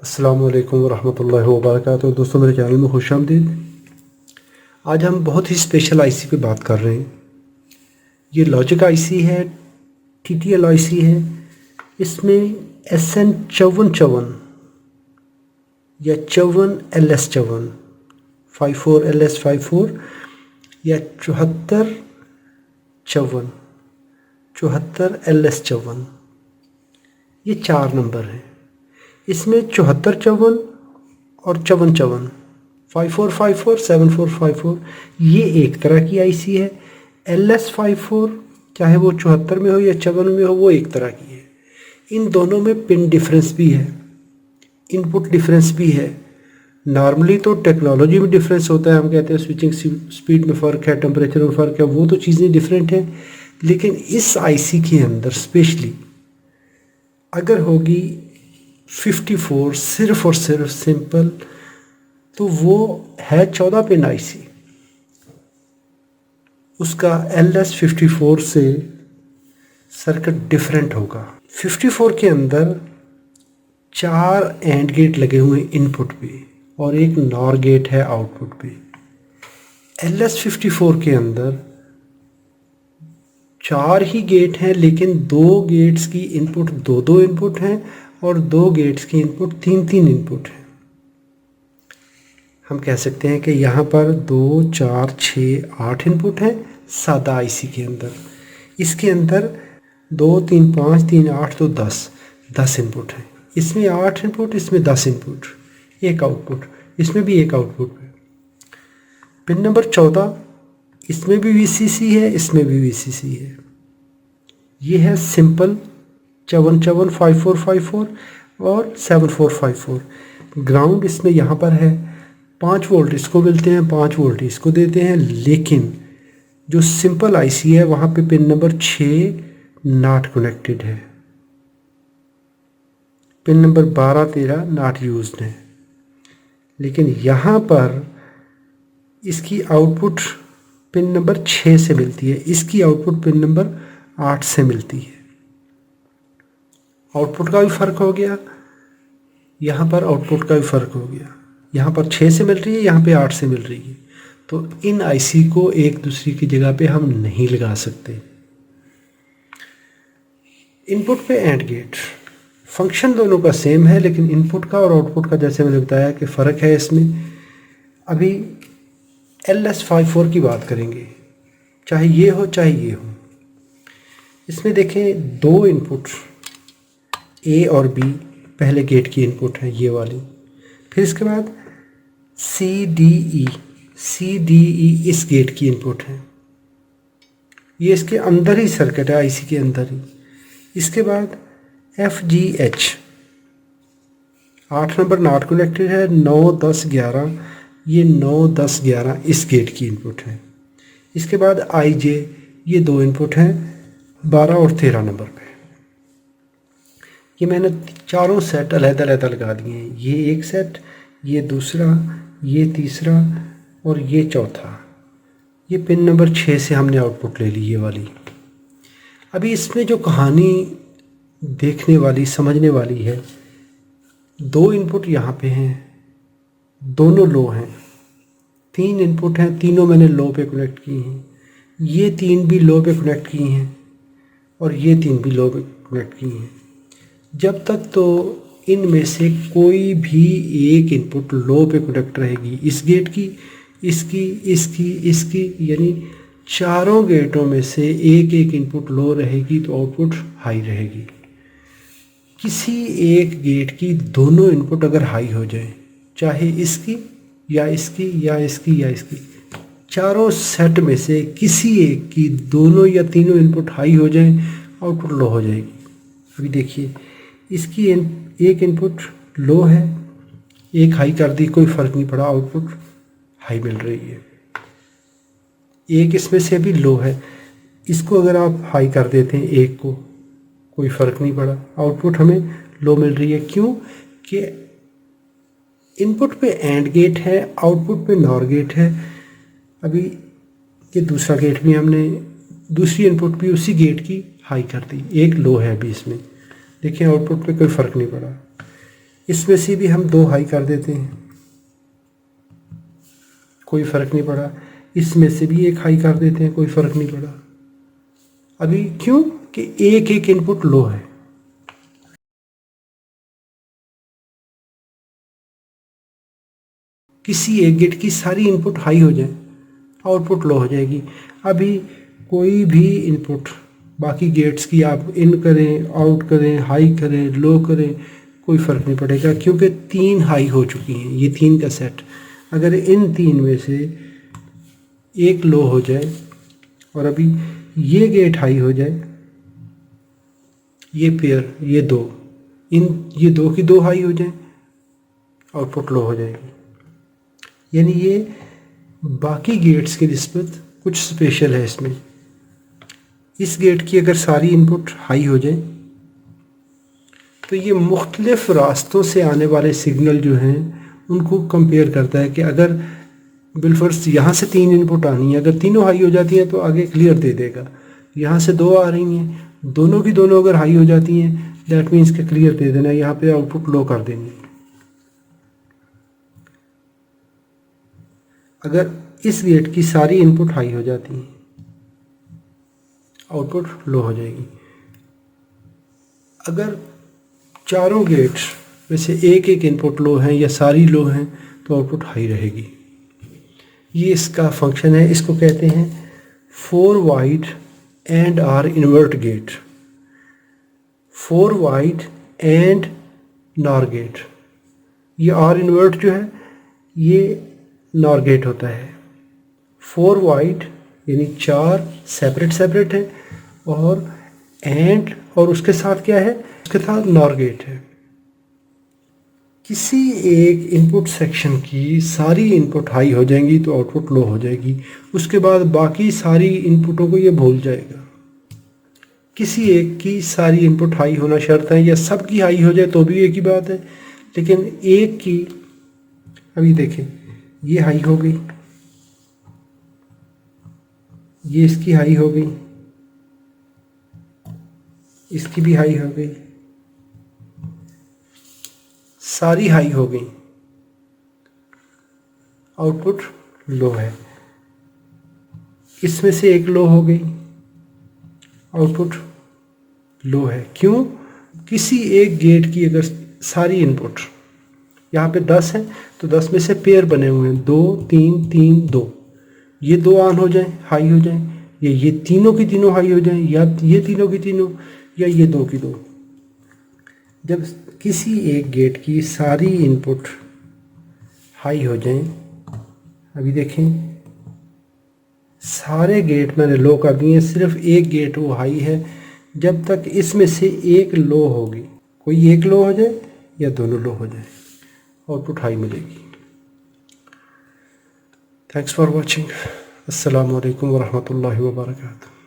अस्सलामु अलैकुम वरहमतुल्लाहि वबरकातुहू। दोस्तों, मेरे चैनल में खुश आमदीद। आज हम बहुत ही स्पेशल आईसी पे बात कर रहे हैं। ये लॉजिक आईसी है, टीटीएल आईसी है। इसमें SN5454 या 54LS54 54LS54 या 7454 74LS54 ये 4 नंबर हैं। इसमें 7454 और 5454 5454 7454 ये एक तरह की आईसी है। LS54 चाहे वो 74 में हो या 54 में हो, वो एक तरह की है। इन दोनों में पिन डिफरेंस भी है, इनपुट डिफरेंस भी है। नॉर्मली तो टेक्नोलॉजी में डिफरेंस होता है, हम कहते हैं स्विचिंग स्पीड में फ़र्क है, टेम्परेचर में फ़र्क है, वो तो चीज़ें डिफरेंट हैं। लेकिन इस आईसी के अंदर स्पेशली अगर होगी 54 सिर्फ और सिर्फ सिंपल, तो वो है 14 पिन आईसी। उसका LS54 से सर्किट डिफरेंट होगा। 54 के अंदर 4 एंड गेट लगे हुए हैं इनपुट पे और एक नॉर गेट है आउटपुट पे। LS54 के अंदर 4 ही गेट हैं, लेकिन 2 गेट्स की इनपुट 2 इनपुट हैं और 2 गेट्स की इनपुट 3 इनपुट हैं। हम कह सकते हैं कि यहाँ पर 2 4 6 8 इनपुट हैं सादा आईसी के अंदर। इसके अंदर 2 3 5 3 8 तो 10 इनपुट हैं। इसमें 8 इनपुट, इसमें 10 इनपुट, एक आउटपुट, इसमें भी एक आउटपुट है। पिन नंबर 14, इसमें भी VCC है, इसमें भी VCC है। ये है सिंपल 5454 और 7454। ग्राउंड इसमें यहाँ पर है, 5 वोल्ट इसको मिलते हैं, 5 वोल्ट इसको देते हैं। लेकिन जो सिंपल आईसी है वहाँ पे पिन नंबर 6 नॉट कनेक्टेड है, पिन नंबर 12 13 नॉट यूज्ड है। लेकिन यहाँ पर इसकी आउटपुट पिन नंबर 6 से मिलती है, इसकी आउटपुट पिन नंबर 8 से मिलती है। आउटपुट का भी फ़र्क हो गया, यहाँ पर आउटपुट का भी फ़र्क हो गया। यहाँ पर 6 से मिल रही है, यहाँ पे 8 से मिल रही है। तो इन आईसी को एक दूसरे की जगह पे हम नहीं लगा सकते। इनपुट पे एंड गेट, फंक्शन दोनों का सेम है, लेकिन इनपुट का और आउटपुट का जैसे मैंने बताया कि फ़र्क है इसमें। अभी LS54 की बात करेंगे, चाहे ये हो चाहे ये हो। इसमें देखें 2 इनपुट A और B पहले गेट की इनपुट है, ये वाली। फिर इसके बाद C D E इस गेट की इनपुट है। ये इसके अंदर ही सर्किट है, आईसी के अंदर ही। इसके बाद F G H 8 number not connected है, 9 10 11, ये 9 10 11 इस गेट की इनपुट है। इसके बाद I J, ये 2 इनपुट हैं 12 और 13 नंबर पे। ये मैंने चारों सेट अलग-अलग लगा दिए हैं। ये एक सेट, ये दूसरा, ये तीसरा और ये चौथा। ये पिन नंबर 6 से हमने आउटपुट ले ली, ये वाली। अभी इसमें जो कहानी देखने वाली समझने वाली है, 2 इनपुट यहाँ पे हैं, दोनों लो हैं। 3 इनपुट हैं, तीनों मैंने लो पे कनेक्ट की हैं। ये 3 भी लो पे कनेक्ट की हैं और ये 3 भी लो पे कनेक्ट की हैं। जब तक तो इनमें से कोई भी एक इनपुट लो पे कनेक्ट रहेगी, इस गेट की, इसकी, यानी चारों गेटों में से एक एक इनपुट लो रहेगी तो आउटपुट हाई रहेगी। किसी एक गेट की दोनों इनपुट अगर हाई हो जाए, चाहे इसकी या इसकी या इसकी या इसकी, चारों सेट में से किसी एक की दोनों या तीनों इनपुट हाई हो जाए, आउटपुट लो हो जाएगी। अभी देखिए, इसकी एक इनपुट लो है, एक हाई कर दी, कोई फ़र्क नहीं पड़ा, आउटपुट हाई मिल रही है। एक इसमें से भी लो है, इसको अगर आप हाई कर देते हैं एक को, कोई फ़र्क नहीं पड़ा, आउटपुट हमें लो मिल रही है। क्यों? कि इनपुट पे एंड गेट है, आउटपुट पे नॉर गेट है। अभी ये दूसरा गेट भी हमने, दूसरी इनपुट भी उसी गेट की हाई कर दी, एक लो है अभी इसमें। देखिए आउटपुट पे कोई फ़र्क नहीं पड़ा। इसमें से भी हम 2 हाई कर देते हैं, कोई फ़र्क नहीं पड़ा। इसमें से भी 1 हाई कर देते हैं, कोई फ़र्क नहीं पड़ा। अभी क्यों कि एक एक इनपुट लो है। किसी एक गेट की सारी इनपुट हाई हो जाए, आउटपुट लो हो जाएगी। अभी कोई भी इनपुट बाकी गेट्स की आप इन करें, आउट करें, हाई करें, लो करें, कोई फ़र्क नहीं पड़ेगा, क्योंकि 3 हाई हो चुकी हैं। ये 3 का सेट, अगर इन 3 में से एक लो हो जाए और अभी ये गेट हाई हो जाए, ये पेयर, ये 2, ये 2 की 2 हाई हो जाए, आउटपुट लो हो जाएगी। यानी ये बाकी गेट्स की निस्बत कुछ स्पेशल है इसमें। इस गेट की अगर सारी इनपुट हाई हो जाए तो ये मुख्तलिफ रास्तों से आने वाले सिग्नल जो हैं उनको कंपेयर करता है कि अगर बिलफर्ज यहाँ से 3 इनपुट आनी है, अगर तीनों हाई हो जाती हैं तो आगे क्लियर दे देगा। यहाँ से 2 आ रही हैं, दोनों की दोनों अगर हाई हो जाती हैं दैट मीन्स के क्लियर दे देना, यहाँ पे आउटपुट लो कर देनी। अगर इस गेट की सारी इनपुट हाई हो जाती हैं, आउटपुट लो हो जाएगी। अगर चारों गेट्स में से एक एक इनपुट लो हैं या सारी लो हैं तो आउटपुट हाई रहेगी। ये इसका फंक्शन है, इसको कहते हैं 4 wide AND OR invert gate. 4 wide AND NOR gate, ये आर इन्वर्ट जो है ये नॉर गेट होता है। 4 वाइड यानी 4 सेपरेट सेपरेट है, और एंड और उसके साथ क्या है, उसके साथ नॉर गेट है। किसी एक इनपुट सेक्शन की सारी इनपुट हाई हो जाएंगी तो आउटपुट लो हो जाएगी, उसके बाद बाकी सारी इनपुटों को ये भूल जाएगा। किसी एक की सारी इनपुट हाई होना शर्त है, या सब की हाई हो जाए तो भी एक ही बात है, लेकिन एक की, अभी देखें ये हाई हो गई, ये इसकी हाई हो गई, इसकी भी हाई हो गई, सारी हाई हो गई, आउटपुट लो है। इसमें से एक लो हो गई, आउटपुट लो है। क्यों? किसी एक गेट की अगर सारी इनपुट, यहाँ पे 10 है तो 10 में से पेयर बने हुए हैं, 2 3 3 2, ये 2 ऑन हो जाए, हाई हो जाए, या ये तीनों की तीनों हाई हो जाए, या ये तीनों की तीनों, या ये 2 की 2। जब किसी एक गेट की सारी इनपुट हाई हो जाए, अभी देखें सारे गेट मैंने लो कर दिए, सिर्फ एक गेट वो हाई है। जब तक इसमें से एक लो होगी, कोई एक लो हो जाए या दोनों लो हो जाए, आउटपुट हाई मिलेगी। Thanks for watching. अस्सलामु अलैकुम वरहमतुल्लाहि वबरकातुहू।